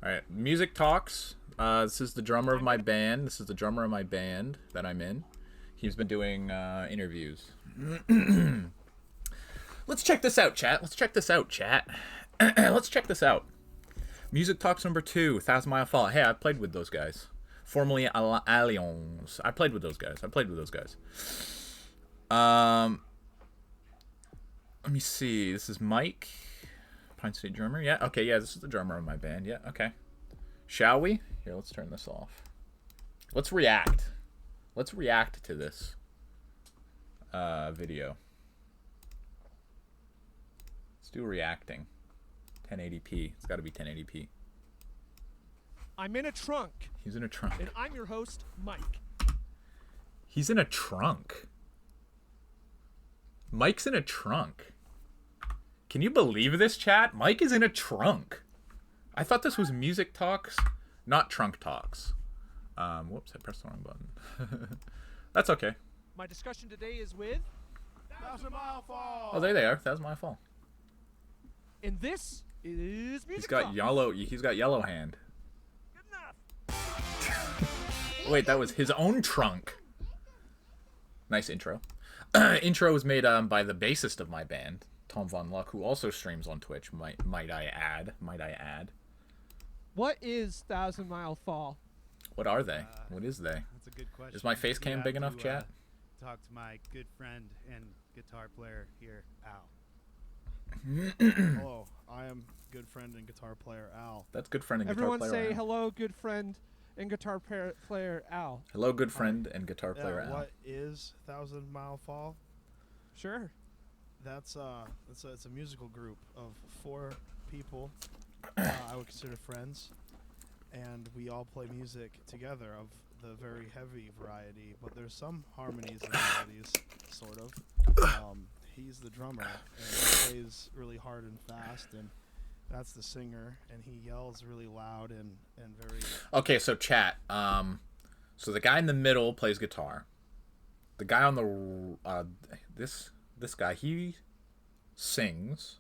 All right, music talks. This is the drummer of my band. This is the drummer of my band that I'm in. He's been doing interviews. Let's check this out, chat. Let's check this out, chat. Let's check this out. Music Talks number 2, Thousand Mile Fall. Hey, I played with those guys. Formerly Alliance. I played with those guys. Let me see. This is Mike. Pine State drummer. Yeah, okay, yeah, this is the drummer of my band. Yeah, okay. Shall we? Here, let's turn this off. Let's react. Let's react to this video. Let's do reacting. 1080p. It's got to be 1080p. I'm in a trunk. He's in a trunk. And I'm your host, Mike. He's in a trunk. Mike's in a trunk. Can you believe this, chat? Mike is in a trunk. I thought this was music talks, not trunk talks. Whoops, I pressed the wrong button. That's okay. My discussion today is with... Thousand Mile Fall. Oh, there they are. Thousand Mile Fall. And this is music He's got talk. yellow. He's got yellow hand. Good enough. Wait, that was his own trunk. Nice intro. Intro was made by the bassist of my band, Tom Von Luck, who also streams on Twitch. Might I add? What is Thousand Mile Fall? What are they? What is they? That's a good question. Is my face cam You big have enough, to, chat? Talk to my good friend and guitar player here, Al. Hello, I am good friend and guitar player Al. That's good friend and Everyone guitar player say Al. hello, good friend and guitar player Al. Hello, good friend and guitar player Al. What is Thousand Mile Fall? Sure. It's a musical group of 4 people I would consider friends, and we all play music together of the very heavy variety, but there's some harmonies and melodies, sort of. He's the drummer, and he plays really hard and fast, and that's the singer, and he yells really loud and very... Okay, so chat. So the guy in the middle plays guitar. The guy on the this guy, he sings.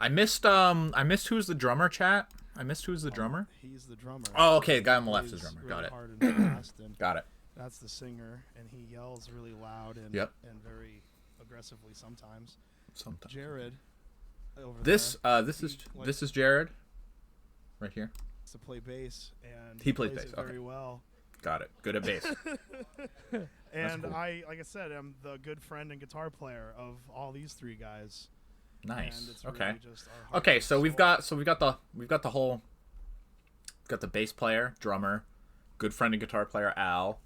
I missed who's the drummer, chat. I missed who's the drummer. He's the drummer. Oh, okay, the guy on the left is Plays the drummer. really Got it. hard and fast, and Got it. that's the singer, and he yells really loud and Yep. and very aggressively sometimes. Sometimes. Jared, over This there, this he is Jared, right here. likes to play bass, and He plays plays bass, it very okay. well. Got it. Good at bass. And cool. like I said, I'm the good friend and guitar player of all these 3 guys. Nice. And it's Okay. really just our heart Okay, and so we've soul. got the whole. We've got the bass player, drummer, good friend and guitar player Al.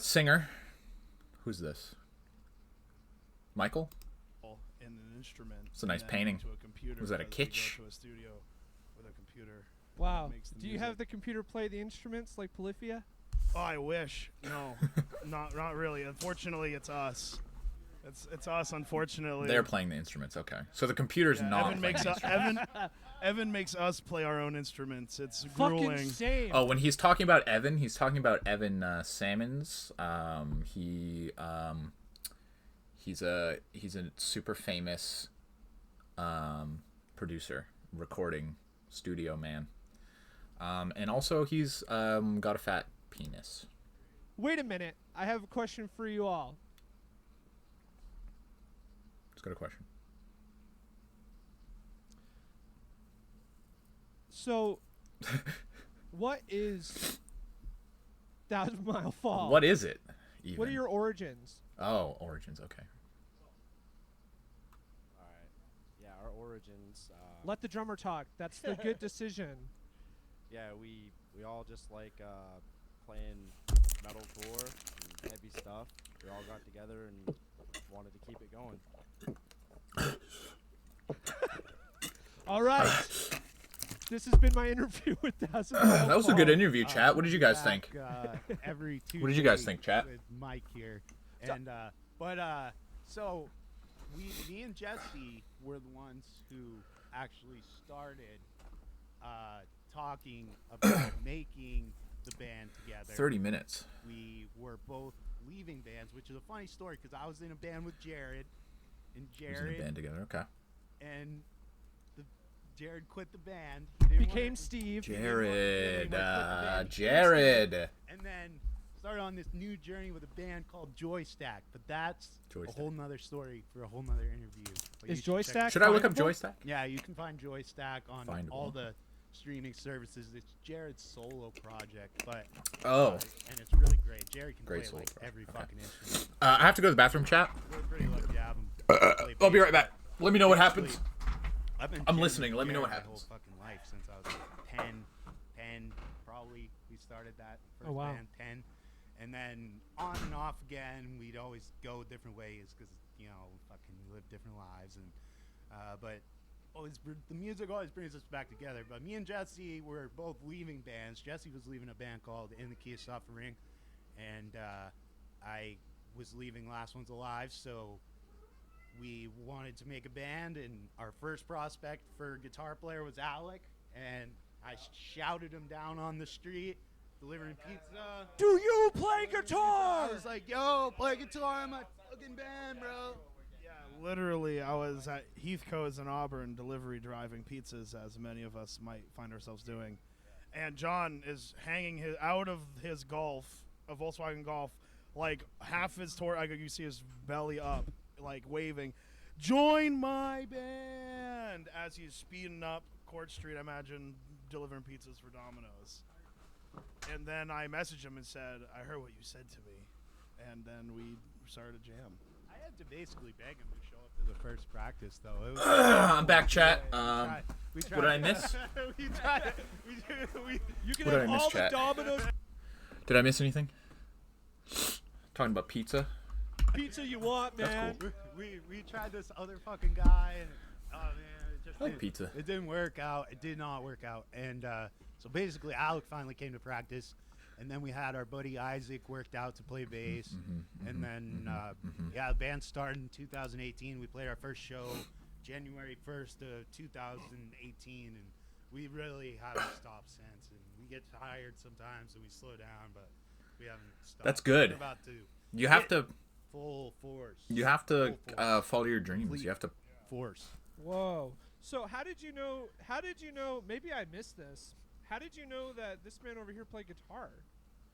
Singer. Who's this? Michael? in an instrument. It's a nice and then painting. to a computer Was that a because we go kitsch? to a studio with a computer. Wow. Makes the Do you music. have the computer play the instruments like Polyphia? Oh, I wish. No, not really. Unfortunately, it's us. It's us. Unfortunately, They're playing the instruments. Okay, so the computer's Yeah, not Evan playing makes the instruments. Evan makes us play our own instruments. It's Fucking grueling. same. Oh, when he's talking about Evan, he's talking about Evan Salmons. He's a super famous producer, recording studio man, and also he's got a fat penis. Wait a minute. I have a question for you all. It's got a question. So, what is Thousand Mile Fall? What is it? Even? What are your origins? Oh, origins. Okay. All right. Yeah, our origins. Let the drummer talk. That's the good decision. Yeah, we all just like playing metalcore and heavy stuff. We all got together and wanted to keep it going. All right. This has been my interview with Thousand Mile That was a good Fall. interview, chat. What did you guys think? Every Tuesday What did you guys think, chat? With Mike here, and so me and Jesse were the ones who actually started talking about making the band together. 30 minutes. We were both leaving bands, which is a funny story because I was in a band with Jared, and He was in a Jared band together. Okay. and Jared quit the band. He didn't Became wanna- Steve. Jared. Jared. Jared. And then started on this new journey with a band called Joystack. But that's a Joystack. whole nother story for a whole nother interview. But Is you should check Joystack? it Should I look up Findable? Joystack? Yeah, you can find Joystack on Findable. all the streaming services. It's Jared's solo project, but Oh. and it's really great. Jared can Great play solo like project. every Okay. fucking instrument. I have to go to the bathroom, chat. We're pretty lucky to have him. play I'll be bass. right back. Let me know what Basically, happens. I've been I'm jamming listening. with Let me know what Jared happens. My whole fucking life since I was like 10, probably. We started that first Oh, wow. band 10, and then on and off again. We'd always go different ways because we fucking live different lives, and but the music always brings us back together. But me and Jesse were both leaving bands. Jesse was leaving a band called In the Key of Suffering, and I was leaving Last Ones Alive, so we wanted to make a band, and our first prospect for guitar player was Alec, and I shouted him down on the street delivering pizza. Do you play guitar? I was like, yo, play guitar in my fucking band, bro. Yeah, literally, I was at Heathcote's in Auburn, delivery driving pizzas, as many of us might find ourselves doing. And John is hanging out of his Golf, a Volkswagen Golf, like half his like you see his belly up, like waving, "Join my band!" as he's speeding up Court Street, I imagine, delivering pizzas for Domino's. And then I messaged him and said, "I heard what you said to me," and then we started a jam. I had to basically beg him to show up to the first practice, though. It was I'm back, chat. we tried. What did I miss? we tried. You can What did have I miss, all chat? the Domino's Did I miss anything? Talking about pizza. pizza you want, That's man. cool. we tried this other fucking guy, and oh man, it just I like didn't- pizza. It didn't work out. It did not work out, and so basically, Alec finally came to practice, and then we had our buddy Isaac worked out to play bass, and then yeah, the band started in 2018. We played our first show January 1st of 2018, and we really haven't stopped since. And we get tired sometimes, and we slow down, but we haven't stopped. That's good. We're about to You have to. full force. You have to Full force. follow your dreams. You have to. Force. Whoa. So how did you know? Maybe I missed this. How did you know that this man over here played guitar?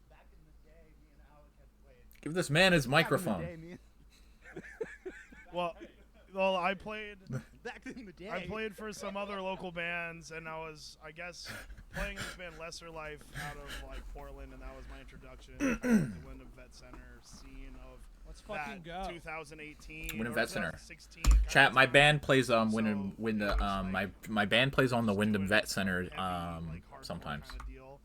Back in the day, me and Alec had played. Give this man his Back in the microphone. day, me Well, I played. Back in the day. I played for some other local bands, and I was, I guess, playing in this band Lesser Life out of like Portland, and that was my introduction to the Wyndham Vet Center scene of Let's fucking go. 2018. Wyndham or Vet Center. 2016 kind Chat. of My time. band plays So, when it the was like my band plays on the just Wyndham doing Vet Center heavy, like, hardcore sometimes. kinda deal.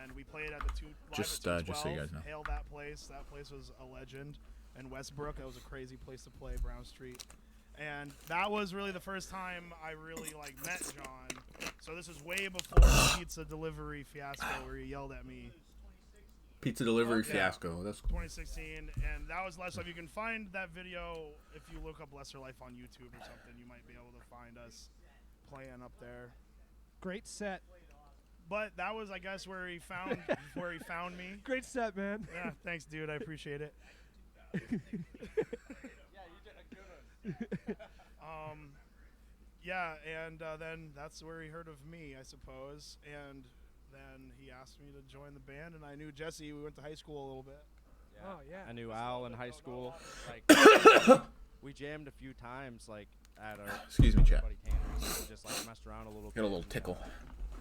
And we played at the live Just, at just so you 212. guys know. Hail that place. That place was a legend. And Westbrook, that was a crazy place to play, Brown Street. And that was really the first time I really like met John. So this is way before the pizza delivery fiasco where he yelled at me. Pizza delivery Yeah. fiasco. That's 2016, and that was Lesser Life. You can find that video if you look up Lesser Life on YouTube or something. You might be able to find us playing up there. Great set. But that was, I guess, where he found me. Great set, man. Yeah, thanks, dude. I appreciate it. Yeah, and then that's where he heard of me, I suppose. And then he asked me to join the band, and I knew Jesse. We went to high school a little bit. Oh yeah. I knew Al in high school. Like, we jammed a few times, like at our Excuse me, chat. buddy Tanner's. We just like messed around a little bit. Got a little and, tickle.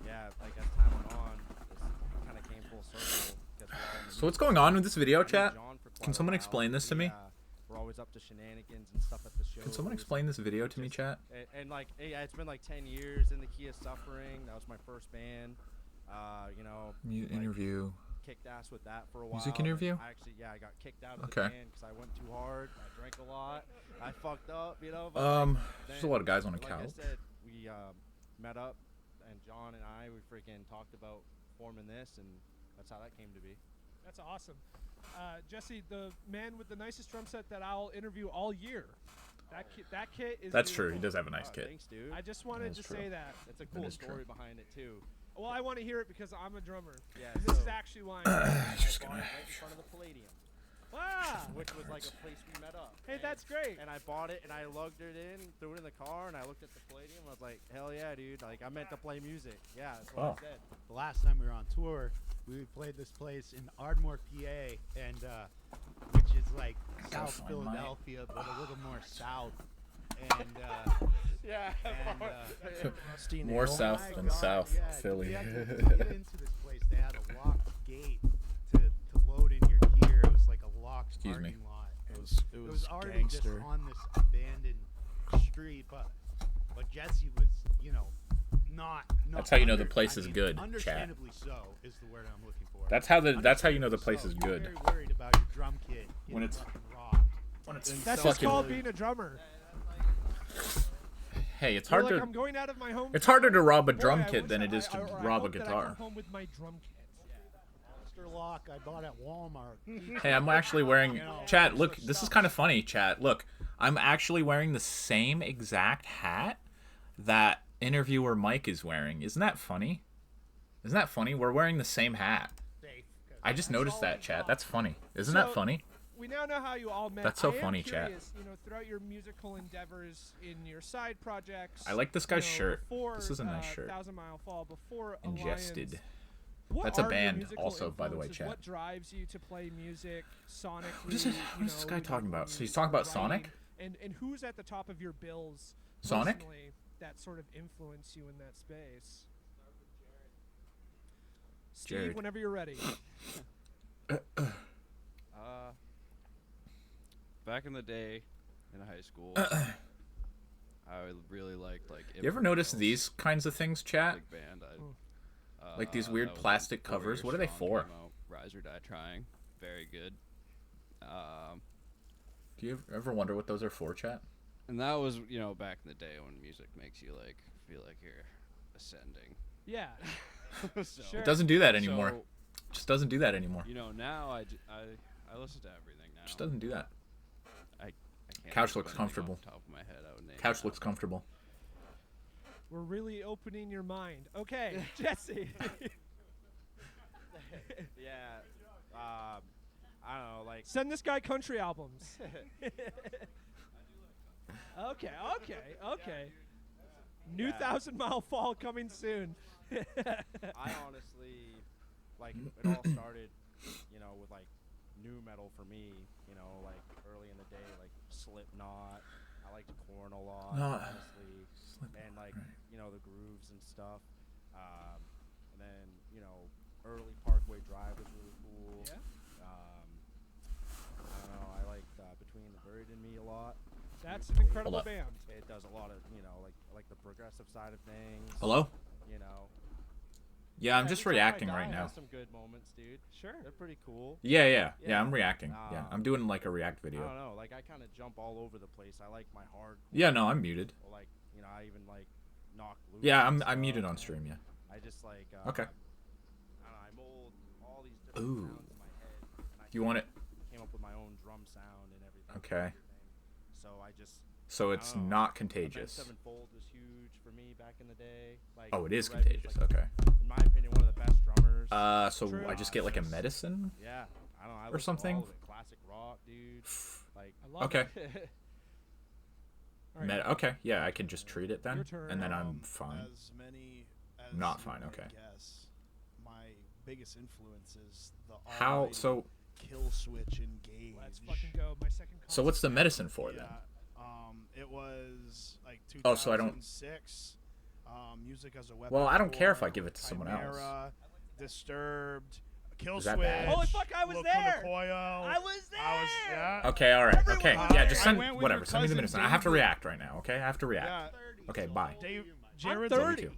yeah, like as time went on, it kind of came full circle. 'cause we're all in the So what's going on with this video, I knew chat? John for quite Can a someone while. explain this to me? We're always up to shenanigans and stuff at the show. Can someone explain this video to me, chat? And like, yeah, it's been like 10 years in the Key of Suffering. That was my first band. You know, like, Interview. kicked ass with that for a while. Music interview? I actually, yeah, I got kicked out of Okay. the band because I went too hard. I drank a lot. I fucked up, you know. But There's a lot of guys on a like couch. I said, we met up, and John and I, we freaking talked about forming this, and that's how that came to be. That's awesome. Jesse, the man with the nicest drum set that I'll interview all year. That kit is. That's true. He beautiful. does have a nice Oh, kit. Thanks, dude. I just wanted That's to true. say that. It's a cool is true. story behind it too. Well, I want to hear it because I'm a drummer. Yeah. And this so is actually why. I'm Just I bought gonna- it right in front of the Palladium. Ah. which was like a place we met up. Hey, that's great. And I bought it and I lugged it in, threw it in the car, and I looked at the Palladium. And I was like, hell yeah, dude! Like I meant to play music. Yeah, that's what Oh. I said. The last time we were on tour, we played this place in Ardmore, PA, and which is like South find Philadelphia, but a little more south. And Yeah. Rusty More nail. south my than God, South yeah, Philly. we had to get into this place. They had a locked gate to load in your gear. It was like a locked Excuse me. parking lot. It And was already gangster. just on this abandoned street, but Jesse was, you know, not. That's how you know the place is good, chat. Understandably so is the word I'm looking for. That's how you know the place is Understandably good. so. You're very worried about your drum kit When getting it's- fucking robbed. When it's That's just fucking. called being a drummer. Hey, it's You're hard like, to. I'm going out of my home. It's harder to rob a Boy, drum I kit wish than I- it is to I- or I rob a hope that I guitar. come home with my drum kit. Master lock I bought at Walmart. Hey, I'm actually wearing. Chat, look, this is kind of funny, chat. Look, I'm actually wearing the same exact hat that interviewer Mike is wearing. Isn't that funny? Isn't that funny? We're wearing the same hat. I just noticed that, chat. That's funny. Isn't that So- funny? We now know how you all met. That's so I am funny, chat. curious, you know, throughout your musical endeavors in your side projects. I like this guy's you know, shirt. Before, This is a nice shirt. 1,000 Mile Fall, before Ingested. Alliance, what That's a are your band musical also, by the way, influences? chat. What drives you to play music sonically? What is this guy talking about? So he's talking about writing, Sonic? And who's at the top of your bills? Sonic? personally that sort of influence you in that space? Steve, Jared. whenever you're ready. Back in the day, in high school, I really liked like. You ever notice these kinds of things, chat? Big band. Like these weird that was plastic 4 covers? Year What are they Strong for? came out, Rise or Die Trying, very good. Do you ever wonder what those are for, chat? And that was, you know, back in the day when music makes you like feel like you're ascending. Yeah. So, Sure. It doesn't do that anymore. so, Just doesn't do that anymore. you know, now I listen to everything now. Just doesn't do that. I can't Couch think of looks anything comfortable. Off the top of my head, I would name Couch now. looks comfortable. We're really opening your mind. Okay, Jesse. Yeah. I don't know, like. Send this guy country albums. Okay. New Yeah. 1,000 Mile Fall coming soon. I honestly, like, it all started, you know, with like new metal for me. You know, like early in the day, like Slipknot. I liked Korn a lot, No, honestly, and like you know the grooves and stuff. And then you know, early Parkway Drive was really cool. Yeah. I don't know. I liked Between the Buried and Me a lot. That's an incredible up. band. It does a lot of, you know, like the progressive side of things. Hello? You know. Yeah, I'm Every just Time I reacting Die right now. has some good moments, dude. Sure. They're pretty cool. Yeah, Yeah. I'm reacting. Yeah, Um, I'm doing like a react I video. don't know. Like I kind of jump all over the place. I like my hard. Yeah, no, I'm muted. Like you know, I even like knock loose. Yeah, and I'm muted stuff, on stream, yeah. I just like. Okay. I don't know. I mold all these different Ooh. sounds in my head. And I You want it? Came up with my own drum sound and everything. Okay. So I just. So it's I don't know. not Avenged contagious. Sevenfold was huge for me back in the day. Like, Oh, it is Red was, contagious. like, Okay. In my opinion, one of the best drummers. So True. I just get like a medicine? Yeah, I don't know. I Or listen to something? all of it. Classic rock, dude. Like, I love Okay. it. All right. Okay, yeah, I can just treat it then, Your turn. and then I'm fine. As many as Not you fine, might okay. guess, my biggest influence is the How almighty so? Kill Switch Engage. Let's fucking go. My second. So what's the concert. medicine for then? It was like 2006. Oh, so I don't- Music as a weapon. Well, I don't care if I for give it to someone else. Chimera, Disturbed, Kill Is that Switch. bad? Holy fuck, I was Locuna there! Coil. I was there! Yeah. Okay, all right. Everyone Okay, was yeah, there. just I send went with whatever. your Send me the cousin medicine. I have to David. react right now. Okay, I have to react. Yeah. Okay, bye. Dave, I'm Jared's 30.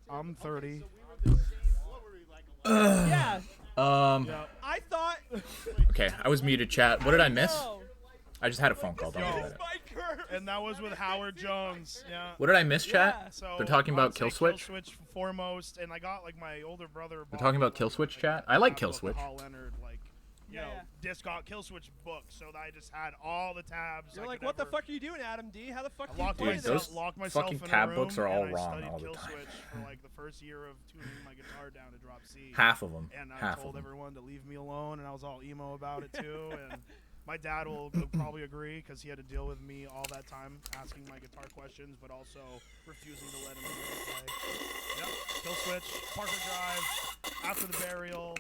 I'm 30. Yeah, Yeah. I thought. Okay, I was muted. Chat. What did I miss? No. I just had a phone call. Don't Yo. do that. My curve. And that was with Howard Jones. Yeah. What did I miss, chat? Yeah. So They're talking I would about say Kill Switch? Kill Switch foremost, and I got like my older brother. They're talking about Kill Switch, chat. I like Kill Switch. Hall Leonard, like you know, Discog Killswitch book, so that I just had all the tabs. You're I like, could what the ever- fuck are you doing, Adam D? How the fuck I do you locked play Dude, this? those myself, myself fucking in a tab room, books are all and I wrong studied all the Kill time. Switch for like the first year of tuning my guitar down to drop C. Half of them. And I Half told of them. everyone to leave me alone, and I was all emo about it too. And my dad will probably agree because he had to deal with me all that time asking my guitar questions, but also refusing to let him play. Yep, Kill Switch, Parker Drive, After the Burial,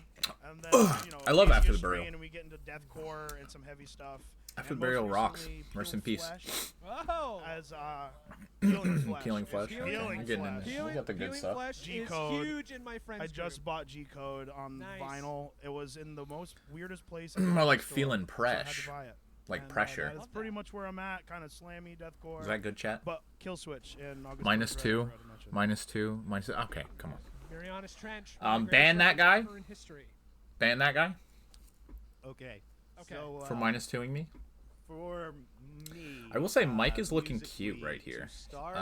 and then you know. I love After the Easier Burial. Strain, and we get into deathcore and some heavy stuff. After And the Burial most rocks. recently, Rest in Peeled peace. Flesh Oh. as Healing Flesh. Killing Flesh. Healing Okay, Flesh. you're getting in there. Healing, You got the good Healing stuff. Flesh G-Code. is huge in my friends I just group. bought G-Code on Nice. vinyl. It was in the most weirdest place. More like store, feeling so I had fresh. to buy it. Like And, pressure. That's pretty much where I'm at. Kind of slammy deathcore. Is that good, chat? But Kill Switch in August. Minus Burns, I two. forgot to mention. Minus two. Minus. Okay, come on. Marianas Trench. Ban the greatest that guy? record in history. Ban that guy Okay. Okay. So, for minus twoing me. for me, I will say Mike is looking musically cute right to here. start,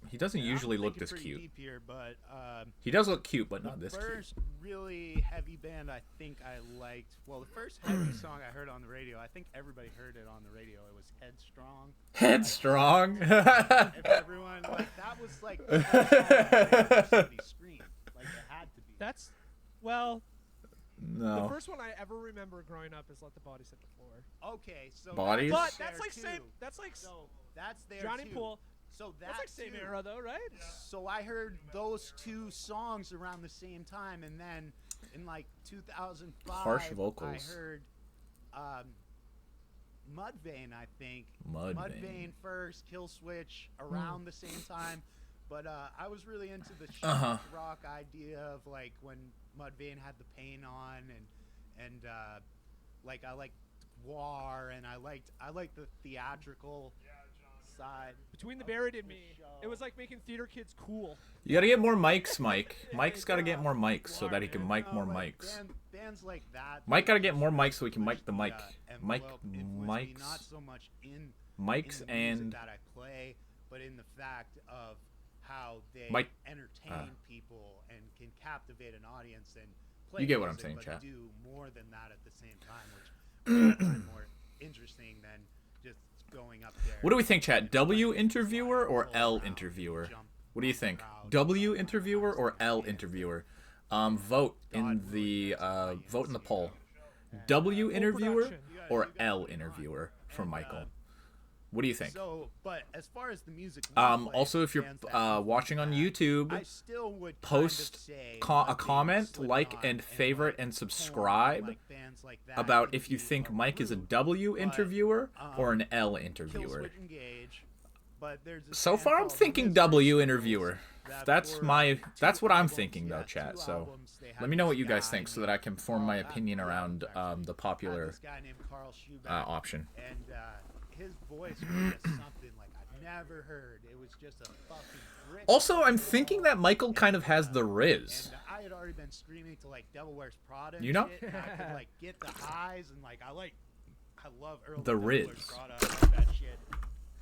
He doesn't and I'm usually look thinking this pretty cute. deep here, but He does look cute, but the not this cute. first really heavy band I think I liked. Well, the first heavy song I heard on the radio, I think everybody heard it on the radio. It was Headstrong. Headstrong. If everyone like that was like the first song I heard somebody scream. Like it had to be. That's, well, the No. first one I ever remember growing up is Let the Bodies Hit the Floor. Okay, so Bodies? But that's that's there like too. same. That's like So that's there Johnny too. Poole. So That's that like same too. era though, right? So I heard those two songs around the same time, and then in like 2005, Harsh vocals. I heard Mudvayne, I think. Mudvayne. first, Kill Switch around the same time. But I was really into the Uh-huh. shock rock idea of like when Mudvayne had the paint on, and like I liked War, and I liked the theatrical side. Between the Buried and Me, it was like making theater kids cool. You gotta get more mics, Mike. Mike's gotta get more mics so that he can mic more like mics. bands like that. Mike gotta get more mics so he can mic the Push mic. Mic envelope influenced me, not mics. so much in Mics in the music and that I play, but in the fact of how they Mike- entertain people and can captivate an audience and play You get what I'm music, saying, but chat. do more than that at the same time, which I find more interesting than just going up there. What do we think, chat? W interviewer or Roll L around, interviewer? jump What do you on the think? crowd, W jump on interviewer crowds, or and L dance. interviewer? Vote in God the willing, that's my vote in the answer. poll. W interviewer production. or L interviewer for And, Michael? What do you think? So, but as far as the music, we play, Also, if you're bands that influence watching on that, YouTube, I still would post kind of say a Mudvayne, comment, like, Slipknot, and favorite like and Korn, subscribe like bands like that about if you into think a Mike is a group, W but, interviewer or an L Kill interviewer. Switch Engage, but there's this So band far, I'm called thinking Mystery W Schools interviewer. that That's for my. two That's what I'm albums, thinking, though, yeah, chat. two So albums, they had let me know what this you guys guy think so that I can form my opinion around the popular this guy named Carl Schubeck, option. and his voice was just something like I've never heard. It was just a fucking brick. Also, I'm thinking that Michael kind of has the Riz. And I had already been screaming to like Devil Wears Prada. And You know? shit, and I could like get the highs and like I love Earl The Devil Wears Riz. Prada. I like that shit.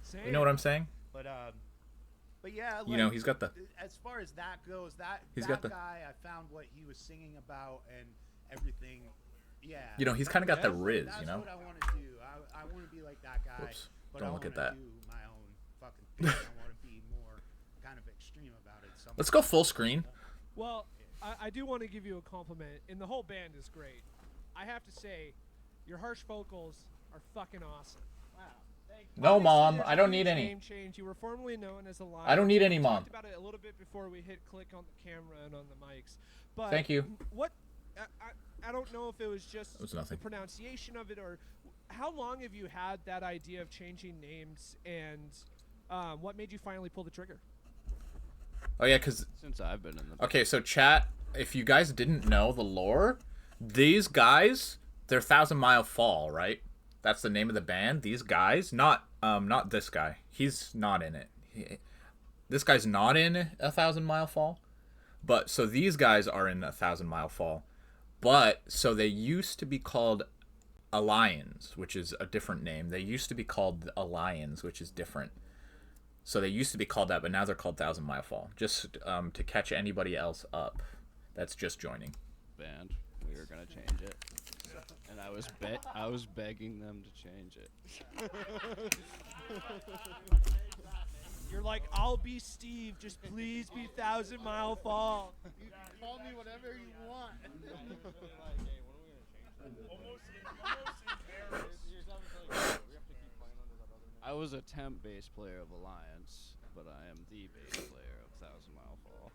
Same. You know what I'm saying? But yeah, like, You know, he's got the. as far as that goes, He's that got the- guy, I found what he was singing about and everything. Yeah. You know, he's kind of got the Riz. That's You know. what I want to do. I want to be like that guy. Whoops. But Don't I look at wanna that. Do my own fucking thing. I want to be more kind of extreme about it. Let's go full screen. Well, I do want to give you a compliment, and the whole band is great. I have to say, your harsh vocals are fucking awesome. Wow. Thank you. No, Obviously, Mom. there's I a don't huge need any. Name change. You were formerly known as a Lion. I don't need any, We Mom. talked about it a little bit before we hit click on the camera and on the mics. But Thank you. What? I don't know if it was just It was the nothing. pronunciation of it, or how long have you had that idea of changing names, and what made you finally pull the trigger? Oh yeah, because Since I've been in the okay, so chat. If you guys didn't know the lore, these guys, they're 1,000 Mile Fall, right? That's the name of the band. These guys, not this guy. He's not in it. This guy's not in 1,000 Mile Fall. But so these guys are in 1,000 Mile Fall. But so they used to be called Allions, which is a different name. They used to be called Allions, which is different. So they used to be called that, but now they're called 1,000 Mile Fall. Just to catch anybody else up that's just joining. band, we were gonna change it. and I was begging them to change it. You're like, I'll be Steve. Just please be 1,000 Mile Fall. You can call me whatever you want. I was a temp bass player of Alliance, but I am the bass player of 1,000 Mile Fall.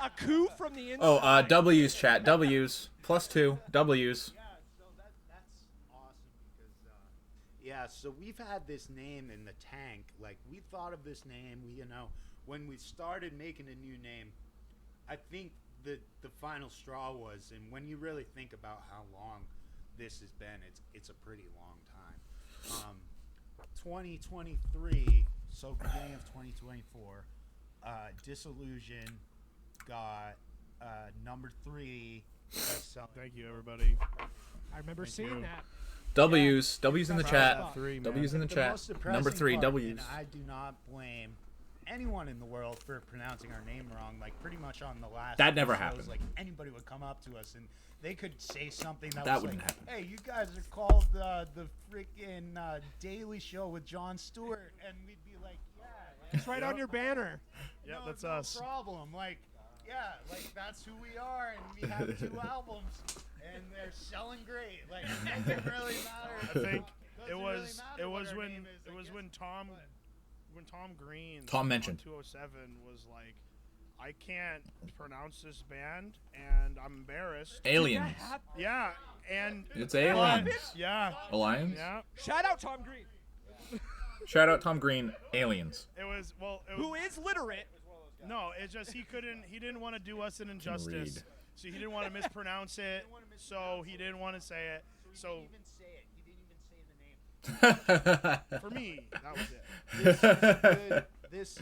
A coup from the inside. Oh, W's chat. W's. +2. W's. Yeah, so that's awesome because yeah, so we've had this name in the tank. Like we thought of this name, when we started making a new name, I think the final straw was, and when you really think about how long this has been, it's a pretty long time. 2023, so beginning of 2024, Disillusion got number 3. Thank you, everybody. I remember seeing you. that. W's. W's in the chat. Top 3, man. W's in the The chat. most depressing Number 3, part, W's. and I do not blame anyone in the world for pronouncing our name wrong. Like pretty much on the last That never shows, happened. Like anybody would come up to us and they could say something that, That was wouldn't like, happen. "Hey, you guys are called the freaking Daily Show with Jon Stewart," and we'd be like, "Yeah, It's right on your banner. Yeah, no, that's no us. problem." Like, yeah, like that's who we are, and we have 2 albums, and they're selling great. Like, it doesn't really matter. I think Doesn't it really was matter it what was our when name is, I guess, but- when Tom Green mentioned. on 207 was like, I can't pronounce this band and I'm embarrassed. Aliens. Yeah, and It's but- aliens. yeah, Alliance. yeah. Shout out Tom Green, Shout out Tom Green. Aliens. It was who is literate. no, it's just he didn't want to do us an injustice. read. So he didn't want to mispronounce it. So he didn't want to say it. So He didn't even say it. He didn't even say the name. for me, that was it. This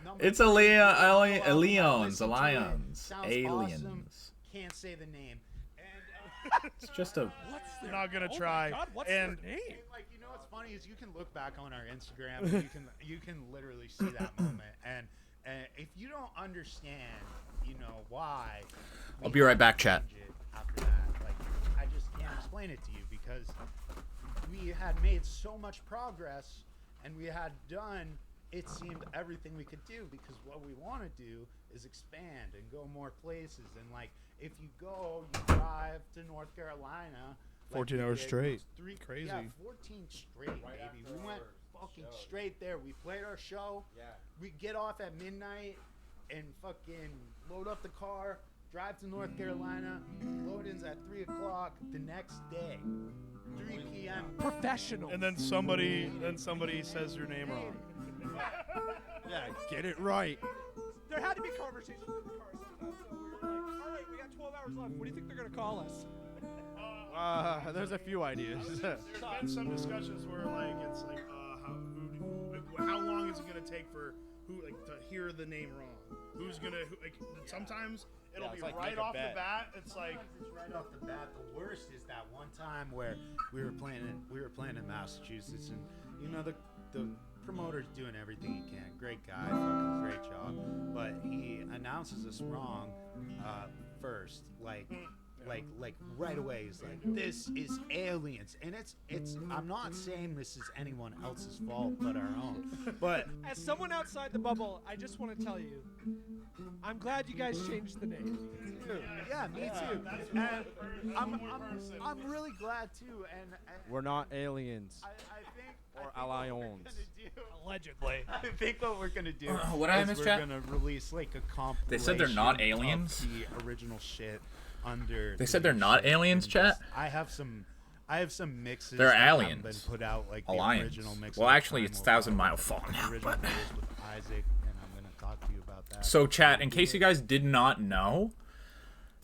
number It's 3 Aliens. Aliens. Aliens. Sounds Aliens. awesome. Can't say the name. And It's just a. What's I'm their? not gonna oh try. My God, what's And their name? like what's funny is you can look back on our Instagram and you can literally see that moment. And if you don't understand, why. I'll we be right had to back, chat. change it after that, like I just can't explain it to you because we had made so much progress and we had done. It seemed everything we could do because what we want to do is expand and go more places. And like, if you drive to North Carolina, 14 we hours did, straight. Crazy. Yeah, 14 straight, baby. We went fucking straight there. We played our show. Yeah. We get off at midnight and fucking load up the car, drive to North Carolina. Load-in's at 3 o'clock the next day, 3 p.m. Professional. And then somebody says your name wrong. Yeah, get it right. There had to be conversations in the car sometimes. So we were like, all right, we got 12 hours left. What do you think they're gonna call us? There's a few ideas. There's been some discussions where like it's like how long is it gonna take for to hear the name wrong? Who's gonna sometimes it'll Yeah, be it's like right make a off the bet. bat. It's like It's right off the bat. The worst is that one time where we were playing in Massachusetts, and the promoter's doing everything he can. Great guy, fucking great job, but he announces us wrong first, like right away. He's like, "This is aliens," and it's. I'm not saying this is anyone else's fault but our own, but As someone outside the bubble, I just want to tell you, I'm glad you guys changed the name. yeah, me too. And I'm really glad too. And We're not aliens. I think Or I think what we're aliens. gonna do- Allegedly. I think what we're gonna do What did I is miss, we're chat? gonna release like a compilation. They said they're not of aliens? the original shit under. They the said they're new not shit, aliens, and chat? just- I have some mixes. They're that haven't aliens. Been put out like the Alliance. original mix. Well, of actually, Time it's Will 1,000 Fly, Mile Fall the now, original but- is with Isaac, and I'm gonna talk to you about that. So, chat, in case you guys did not know,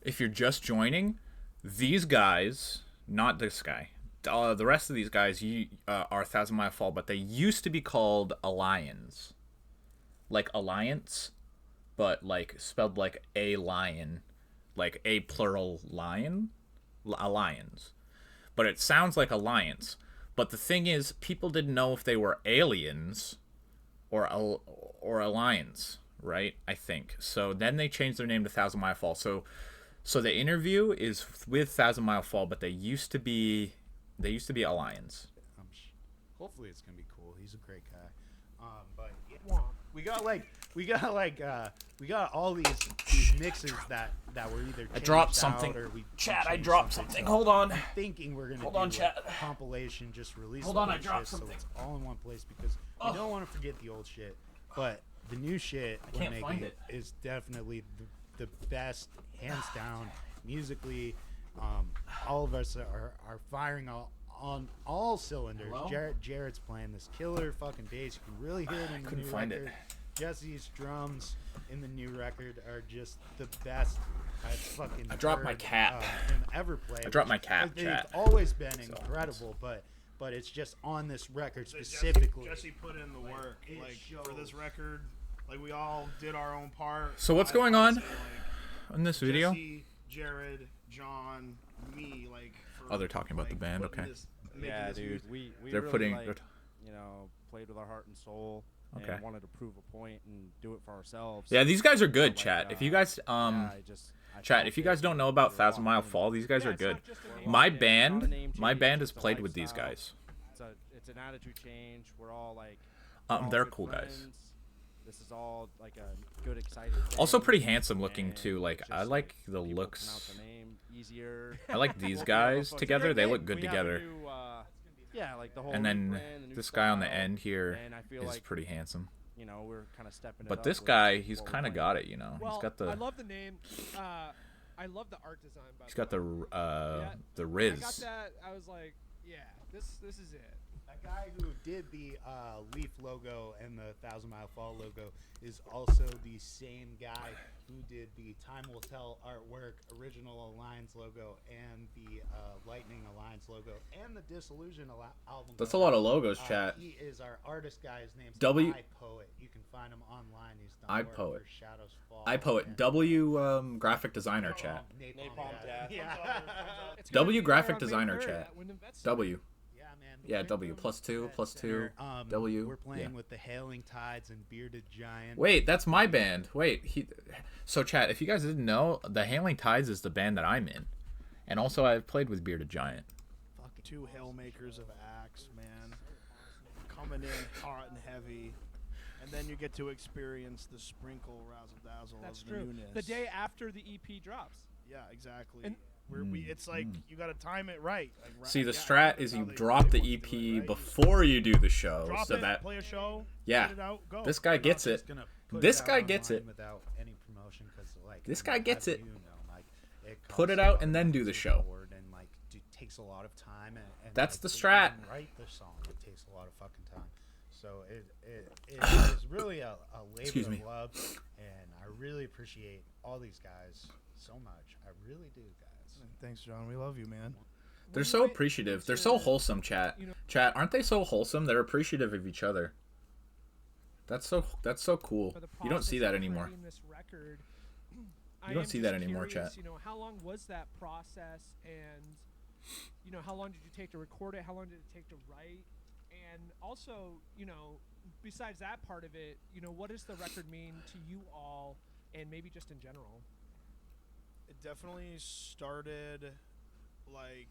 if you're just joining, these guys, not this guy, the rest of these guys are 1,000 Mile Fall, but they used to be called Alliance. Like Alliance, but like spelled like a lion, like a plural lion, Alliance. But it sounds like Alliance. But the thing is, people didn't know if they were aliens or Alliance, right? I think. So then they changed their name to 1,000 Mile Fall. So So the interview is with Thousand Mile Fall, but they used to be Alliance. Hopefully it's gonna be cool. He's a great guy. But yeah, we got all these mixes that were either I dropped changed out something. or we Chat, I changed dropped something. So Hold on. I'm thinking we're gonna Hold do on, chat. a compilation, just release. Hold the on, new I dropped shit, something. So it's all in one place because we don't want to forget the old shit. But the new shit we're can't making find it. is definitely the best, hands down, musically. All of us are firing on all cylinders. Hello? Jared's playing this killer fucking bass. You can really hear it in the couldn't new find it. record. Jesse's drums in the new record are just the best I've fucking I dropped my heard, cap. him ever play. I dropped my cap, It's chat. always been incredible, but it's just on this record specifically. Jesse put in the work, it like for this shows. record. Like we all did our own part. So what's going I'd on say, in this like, video? Jesse, Jared, John, me, like. For, Oh, they're talking about the like, band, putting okay. making Yeah, this dude. music. We They're really, putting- like, they're- you know, played with our heart and soul. Okay. And wanted to prove a point and do it for ourselves. Yeah, these guys are good, Like, chat. If you guys yeah, I chat, felt if you it. guys don't know about We were Thousand Mile locked in. Fall, these guys Yeah, are it's good. not just a name My change. band, Not a name my change, band it's has a played with these lifestyle. guys. It's an attitude change. We're all like, we're all They're good cool guys. friends. This is all like a good, exciting. Also thing, pretty handsome looking and too. Like it's I just, like the people looks. pronounce the name easier. I like these We'll be able to guys fucking- together. They look We good have a together. new, yeah, like the whole. And new then brand, the new this guy on the style, end here and I feel is like, pretty handsome. you know, we're kind of stepping. it But up this with guy, he's what we're kind of playing. got it. You know, Well, he's got I the love the name. I love the art design. By he's got the Yeah. the When I got Riz. that, I was like, yeah, this is it. That guy who did the Leaf logo and the Thousand Mile Fall logo is also the same guy who did the Time Will Tell artwork, original Alliance logo, and the Lightning Alliance logo, and the Disillusion album. That's a cover. lot of logos, chat. He is our artist guy. His name's W- iPoet. You can find him online. He's done work iPoet. for Shadows Fall. iPoet and- W graphic designer chat. Napalm Death. Yeah. It's W gonna be graphic there on May designer 3rd chat. at Wyndham Vet Center. W. Yeah, man. Yeah, Wyndham W. Plus two, Vet plus Center. two. W, We're playing yeah. with the Hailing Tides and Bearded Giant. Wait, that's my band. Wait, so chat, if you guys didn't know, the Hailing Tides is the band that I'm in. And also I've played with Bearded Giant. Fucking Two Hailmakers of Axe, man. Coming in hot and heavy. And then you get to experience the sprinkle razzle dazzle That's of the true. newness. The day after the EP drops. Yeah, exactly. And- It's like you got to time it right. Like, See, the yeah, strat that's is how you they drop the want to EP do it, right? before you do the show, Drop so it, that play a show. Yeah. Get it out, go. this guy gets I'm it. just gonna put This it guy out gets online it. without any promotion, 'cause, like, This guy gets as it. you know, like, Put it costs a out lot and of then money do the to show. record and, like, takes a lot of time. And That's like, the to strat. even write the song, it takes a lot of fucking time. So it is really a labor Excuse of me. love, and I really appreciate all these guys so much. I really do, guys. Thanks, John. We love you, man. They're so appreciative. They're so wholesome, chat. You know- Chat, aren't they so wholesome? They're appreciative of each other. That's so cool. For the You don't see process that of anymore. creating This record, I You don't am see that just anymore, curious, chat. You know, how long was that process, and you know, how long did you take to record it? How long did it take to write? And also, you know, besides that part of it, you know, what does the record mean to you all, and maybe just in general? It definitely started like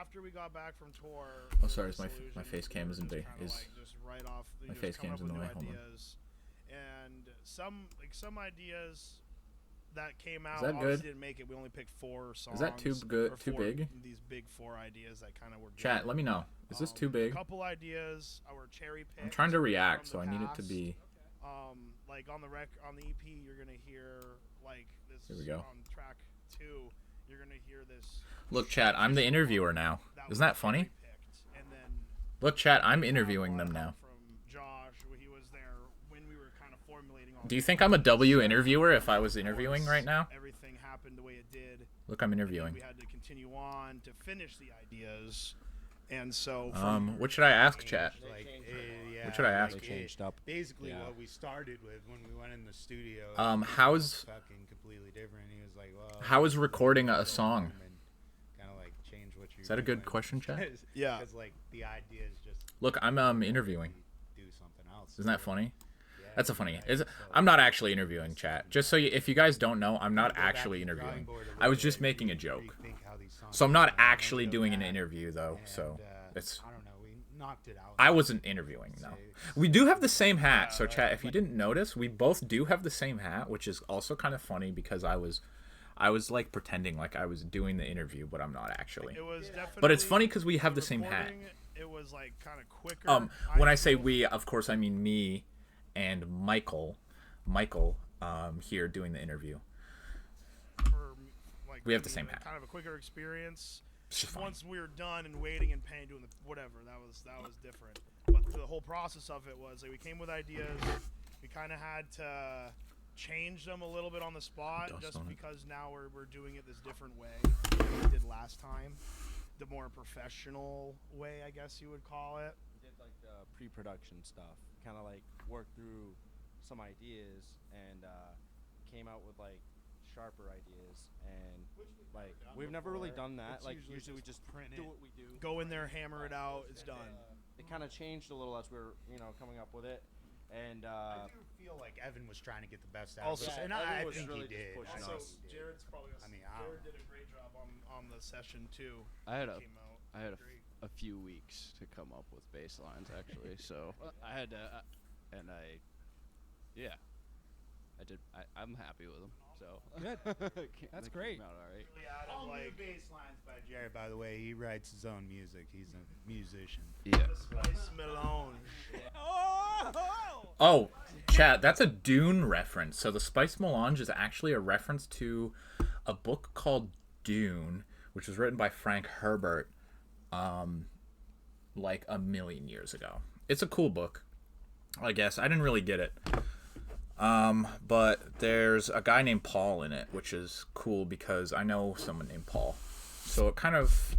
after we got back from tour. Oh, sorry, with my Disillusion, face cam we were isn't just big- kinda, is- like, just right off. my just face coming cam's up in the with way, new hold on. ideas. And some ideas that came out that obviously good? didn't make it. We only picked 4 songs. Is that too good? or Too 4 big? These big 4 ideas that kind of were. Chat, good. let me know. Is this too A big? couple ideas were cherry picked. I'm trying to react, from so the I need it to past. be. Like on the on the EP, you're gonna hear like this. Here we go. On track 2, you're gonna hear this. Look, chat, I'm the interviewer now. That Isn't was that funny? cherry-picked. And then Look, chat, I'm interviewing them now. From Josh, he was there when we were kind of formulating all. Do you these think I'm a W songs. interviewer if I was Once interviewing right now? Everything happened the way it did. Look, I'm and then interviewing. We had to continue on to finish the ideas, and so. What should I ask, chat? Like, yeah, What should I ask? They changed up. Basically, Yeah. what we started with when we went in the studio. How's fucking completely different. He was like, "Well, how is recording a song? Kind of like change what you're. Is that a good question, chat? Yeah. Because like the idea is just Look, I'm interviewing. do something else. Isn't that funny? Yeah, That's a funny. I'm not actually interviewing, chat. Just so if you guys don't know, I'm not actually interviewing. I was just making a joke. So I'm not actually doing an interview though. So it's. I don't know. We knocked it out. I wasn't interviewing, no. We do have the same hat. So chat, if you didn't notice, we both do have the same hat, which is also kind of funny because I was like pretending like I was doing the interview, but I'm not actually. It was definitely. But it's funny because we have the same hat. It was like kind of quicker. When I say we, of course, I mean me and Michael, here doing the interview. For, like, We have the same hat. Kind of a quicker experience. It's just funny. Once we were done and waiting and paying, doing the whatever, that was different. But the whole process of it was like we came with ideas. We kind of had to change them a little bit on the spot, just because now we're doing it this different way than we did last time. The more professional way, I guess you would call it. We did like the pre-production stuff, kind of like worked through some ideas and came out with like sharper ideas, and like we've never really done that. It's like usually we just print do it. what we do. Go in there, hammer it out, it's done. It kind of changed a little as we were coming up with it, and I do feel like Evan was trying to get the best out Also- of us, Yeah, and Evan I was think really he just did. pushing I Also, us. think he did. Jared's probably. I mean, Jared did a great job on the session too. I had a Came out great. a few weeks to come up with bass lines actually, so I had to, yeah, I did. I'm happy with them. So Good. Can't- That's they great. came out all right. Really out All of new like bass lines by Jared, by the way. He writes his own music. He's a musician. Yeah. the Spice Melange. Oh, chat, that's a Dune reference. So the Spice Melange is actually a reference to a book called Dune, which was written by Frank Herbert, like a million years ago. It's a cool book, I guess. I didn't really get it. But there's a guy named Paul in it, which is cool because I know someone named Paul. So it kind of,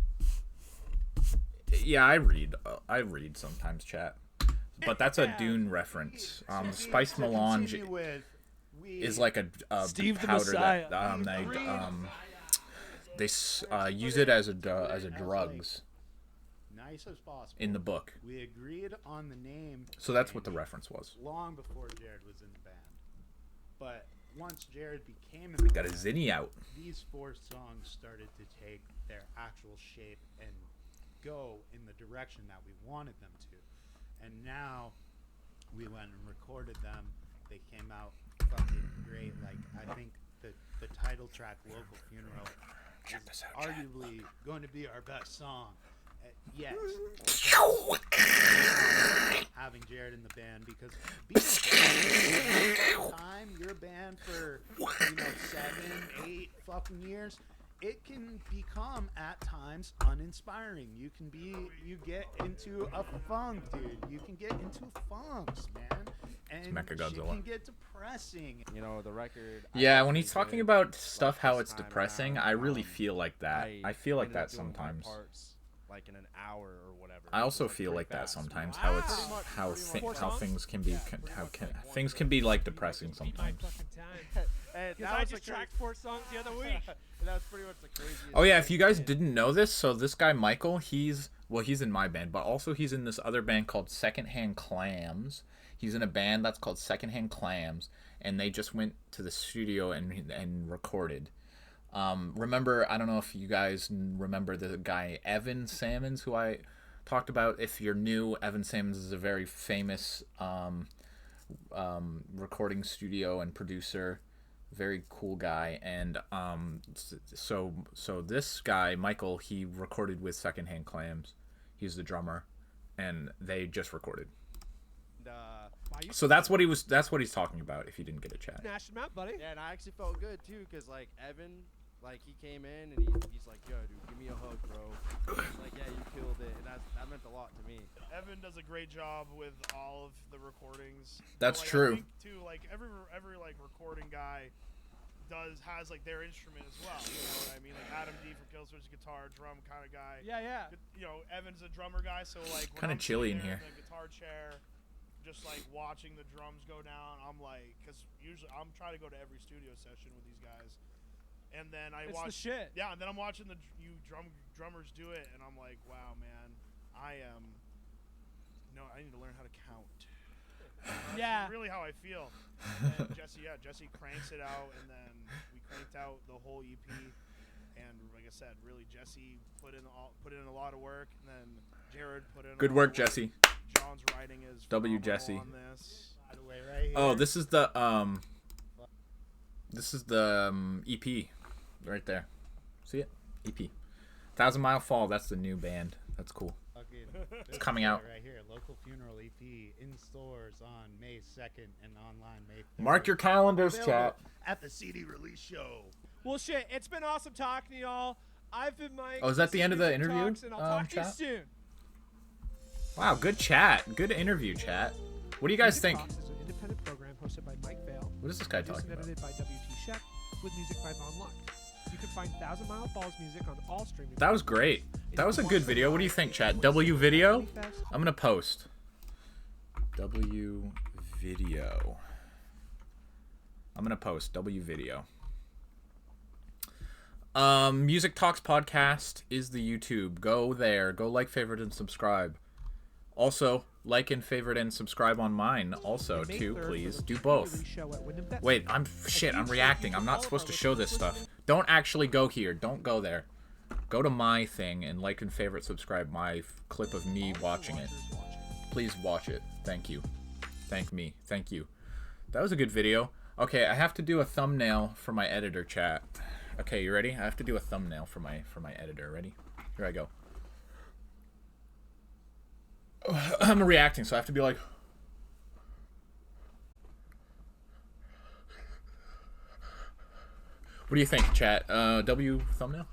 yeah, I read sometimes, chat. But that's a Dune reference. Spice Melange is like a Steve the powder that Messiah. they use it as a drugs Nice as possible. in the book. We agreed on the name. So that's what the reference was. Long before Jared was in the band. But once Jared became in the Got a band, zinny out. these 4 songs started to take their actual shape and go in the direction that we wanted them to. And now we went and recorded them. They came out fucking great. Like, I think the title track, Local Funeral, is arguably going to be our best song yet. Having Jared in the band, because being a band time, you're a band for 7, 8 fucking years. It can become at times uninspiring. You get into a funk, dude. You can get into funks, man. And Mechagodzilla. shit can get depressing. The record. I Yeah, thought when we he's talking did, about like, stuff how this it's time depressing, around, I really feel like that. I feel like ended up that doing my sometimes. Parts, like in an hour or whatever. I also It was, like, feel pretty like that fast. sometimes. Wow. How it's Pretty much- how pretty much. how things can be Yeah, can, pretty how much can like one things day. can be like depressing Beat my sometimes. fucking time. And Because that I was just the tracked 4 songs the other week. that was pretty much the craziest. Oh yeah, if thing you guys I did. didn't know this, so this guy Michael, he's in my band, but also he's in this other band called Secondhand Clams. He's in a band that's called Secondhand Clams, and they just went to the studio and recorded. Remember, I don't know if you guys remember the guy Evan Sammons, who I talked about. If you're new, Evan Sammons is a very famous recording studio and producer, very cool guy. And so this guy Michael, he recorded with Secondhand Clams. He's the drummer, and they just recorded. And, Wow, you So that's what he's talking about. If you didn't get a chat. smashed him out, buddy. yeah, and I actually felt good too, cause like Evan, like he came in and he's like, "Yo, dude, give me a hug, bro." He's like, "Yeah, you killed it," and that meant a lot to me. Evan does a great job with all of the recordings. That's Like, true. I think too, like every like recording guy has like their instrument as well. You know what I mean? Like Adam D from Killswitch, guitar, drum kind of guy. Yeah, yeah. Evan's a drummer guy, so like when Kinda I'm chilly sitting in there here. in the guitar chair, just like watching the drums go down, I'm like, because usually I'm trying to go to every studio session with these guys, and then I It's watch. the shit. Yeah, and then I'm watching drummers do it, and I'm like, wow, man, I need to learn how to count. That's Yeah. really how I feel. And Jesse cranks it out, and then we cranked out the whole EP. And like I said, really, Jesse put in a lot of work, and then Jared put in. Good a lot work, of Jesse. John's writing is W. phenomenal Jesse. on this. By the way, right here. Oh, this is the EP right there. See it? EP. 1,000 Mile Fall. That's the new band. That's cool. It's coming out. right here. Local Funeral EP in stores on May 2nd and online May 3rd. Mark your calendars, Available chat. at the CD release show. Well, shit, it's been awesome talking to y'all. I've been Mike. Oh, is that the end of the Music interview, Talks, and I'll talk to you chat? soon. Wow, good chat. Good interview, chat. What do you guys think? Music Talks is an independent program hosted by Mike Vale. What is this guy Produced talking and about? edited by W.T. Sheck with music by Von Luck. You can find 1,000 Mile Falls music on all streaming. That was great. That was a good video. What do you think, chat? W video? I'm gonna post. W video. I'm gonna post W video. Music Talks podcast is the YouTube. Go there. Go like, favorite, and subscribe. Also, like and favorite and subscribe on mine. Also, May too, 3rd for please the do TV both. release show at Wyndham Vets. Wait, I'm reacting. I'm not supposed to show this stuff. Don't actually go here. Don't go there. Go to my thing and like and favorite, subscribe my clip of me watching it. Please watch it. Thank you. Thank me. Thank you. That was a good video. Okay, I have to do a thumbnail for my editor, chat. Okay, you ready? I have to do a thumbnail for my editor. Ready? Here I go. I'm reacting, so I have to be like. What do you think, chat? W thumbnail?